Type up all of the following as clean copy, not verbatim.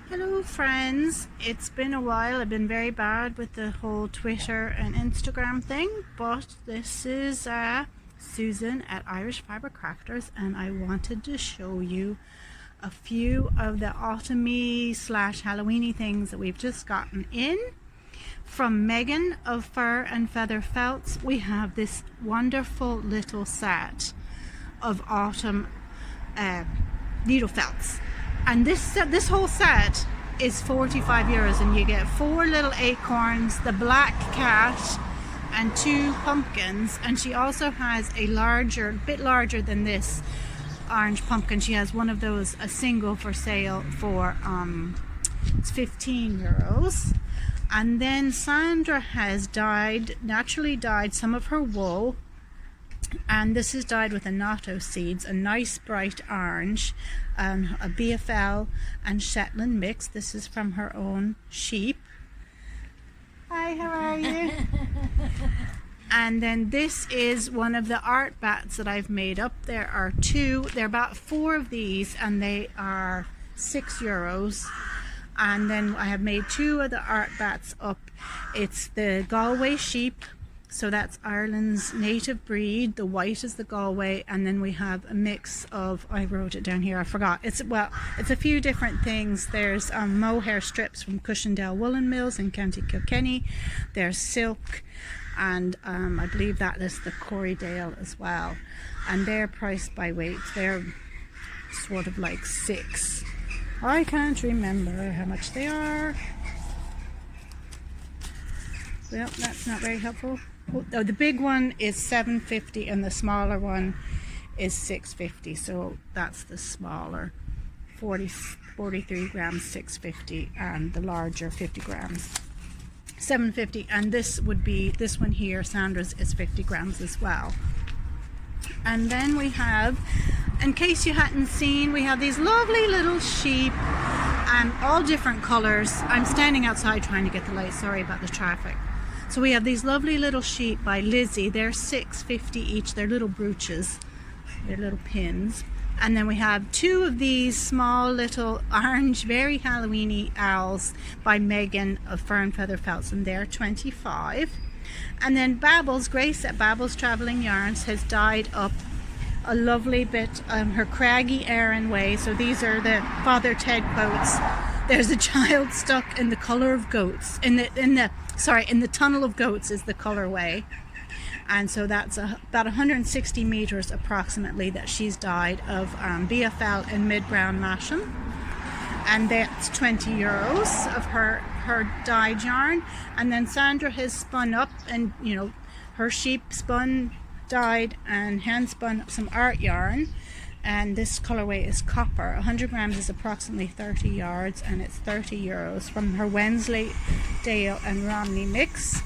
Hello friends, it's been a while. I've been very bad with the whole Twitter and Instagram thing, but this is Susan at Irish Fibre Crafters, and I wanted to show you a few of the autumny / Halloweeny things that we've just gotten in. From Megan of Fur and Feather Felts, we have this wonderful little set of autumn needle felts. And this whole set is €45, and you get 4 little acorns, the black cat, and 2 pumpkins. And she also has a bit larger than this orange pumpkin. She has one of those, a single for sale for it's €15. And then Sandra has naturally dyed some of her wool, and this is dyed with annatto seeds, a nice bright orange, a BFL and Shetland mix. This is from her own sheep. Hi, how are you? And then this is one of the art bats that I've made up. There are about 4 of these, and they are €6. And then I have made 2 of the art bats up. It's the Galway sheep, so that's Ireland's native breed. The white is the Galway, and then we have a mix of, I wrote it down here, I forgot. It's a few different things. There's mohair strips from Cushendale Woolen Mills in County Kilkenny. There's silk, and I believe that is the Corriedale as well. And they're priced by weight. They're sort of like 6. I can't remember how much they are. Well, that's not very helpful. Oh, the big one is $7.50 and the smaller one is $6.50. So that's the smaller, 43 grams, $6.50, and the larger 50 grams, $7.50. And this one here, Sandra's, is 50 grams as well. And then we have, in case you hadn't seen, we have these lovely little sheep, all different colors. I'm standing outside trying to get the light, sorry about the traffic. So we have these lovely little sheep by Lizzie. They're $6.50 each. They're little brooches, they're little pins. And then we have 2 of these small little orange, very Halloweeny owls by Megan of Fur and Feather Felts, and they're $25. And then Babbles, Grace at Babbles Travelling Yarns, has dyed up a lovely bit, her Craggy Erin Way. So these are the Father Ted quotes. There's a child stuck in the color of goats, in the tunnel of goats is the colorway. And so that's about 160 meters approximately that she's dyed of BFL and mid-brown Masham. And that's €20 of her dyed yarn. And then Sandra has spun up, and her sheep spun, dyed, and hand spun some art yarn. And this colorway is copper. 100 grams is approximately 30 yards, and it's €30 from her Wensleydale and Romney mix.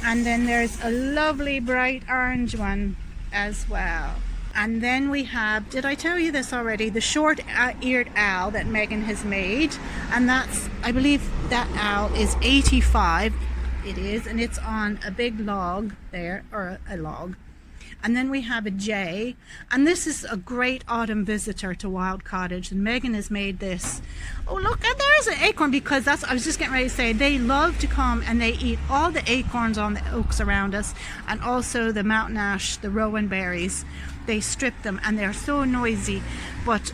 And then there's a lovely bright orange one as well. And then we have, did I tell you this already, the short-eared owl that Megan has made. And that's, I believe that owl is 85. It is, and it's on a big log there, or a log. And then we have a jay, and this is a great autumn visitor to Wild Cottage, and Megan has made this. Oh look, and there's an acorn, because I was just getting ready to say, they love to come and they eat all the acorns on the oaks around us, and also the mountain ash, the rowan berries. They strip them, and they're so noisy, but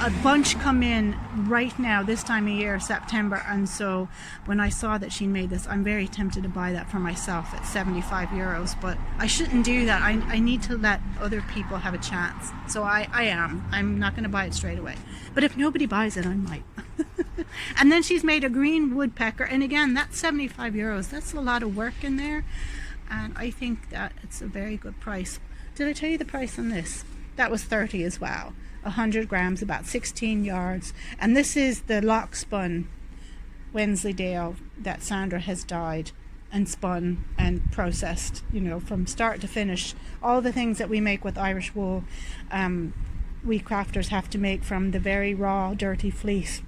a bunch come in right now this time of year, September. And so when I saw that she made this, I'm very tempted to buy that for myself at €75, but I shouldn't do that. I need to let other people have a chance. So I'm not going to buy it straight away, but if nobody buys it, I might. And then she's made a green woodpecker, and again, that's €75. That's a lot of work in there, and I think that it's a very good price. Did I tell you the price on this? That was 30 as well. 100 grams, about 16 yards. And this is the lock spun Wensleydale that Sandra has dyed and spun and processed, from start to finish. All the things that we make with Irish wool, we crafters have to make from the very raw, dirty fleece.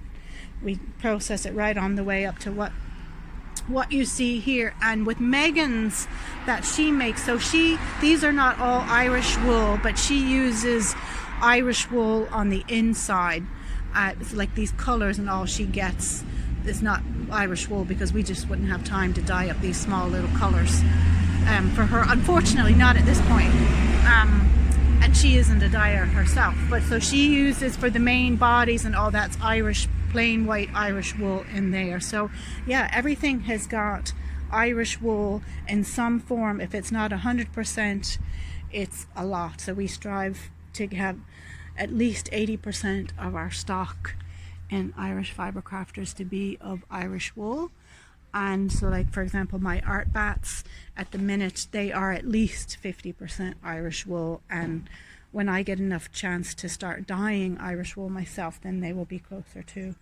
We process it right on the way up to what you see here. And with Megan's that she makes, so these are not all Irish wool, but she uses Irish wool on the inside, it's like these colors, and all she gets is not Irish wool, because we just wouldn't have time to dye up these small little colors for her, unfortunately, not at this point. And she isn't a dyer herself, but so she uses for the main bodies and all that's Irish, plain white Irish wool in there. So yeah, everything has got Irish wool in some form. If it's not 100%, it's a lot. So we strive to have at least 80% of our stock in Irish Fibre Crafters to be of Irish wool. And so, like, for example, my art bats at the minute, they are at least 50% Irish wool, and when I get enough chance to start dyeing Irish wool myself, then they will be closer to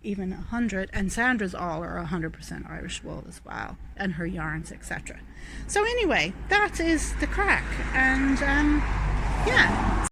even 100. And Sandra's all are 100% Irish wool as well, and her yarns, etc. So anyway, that is the crack, and yeah.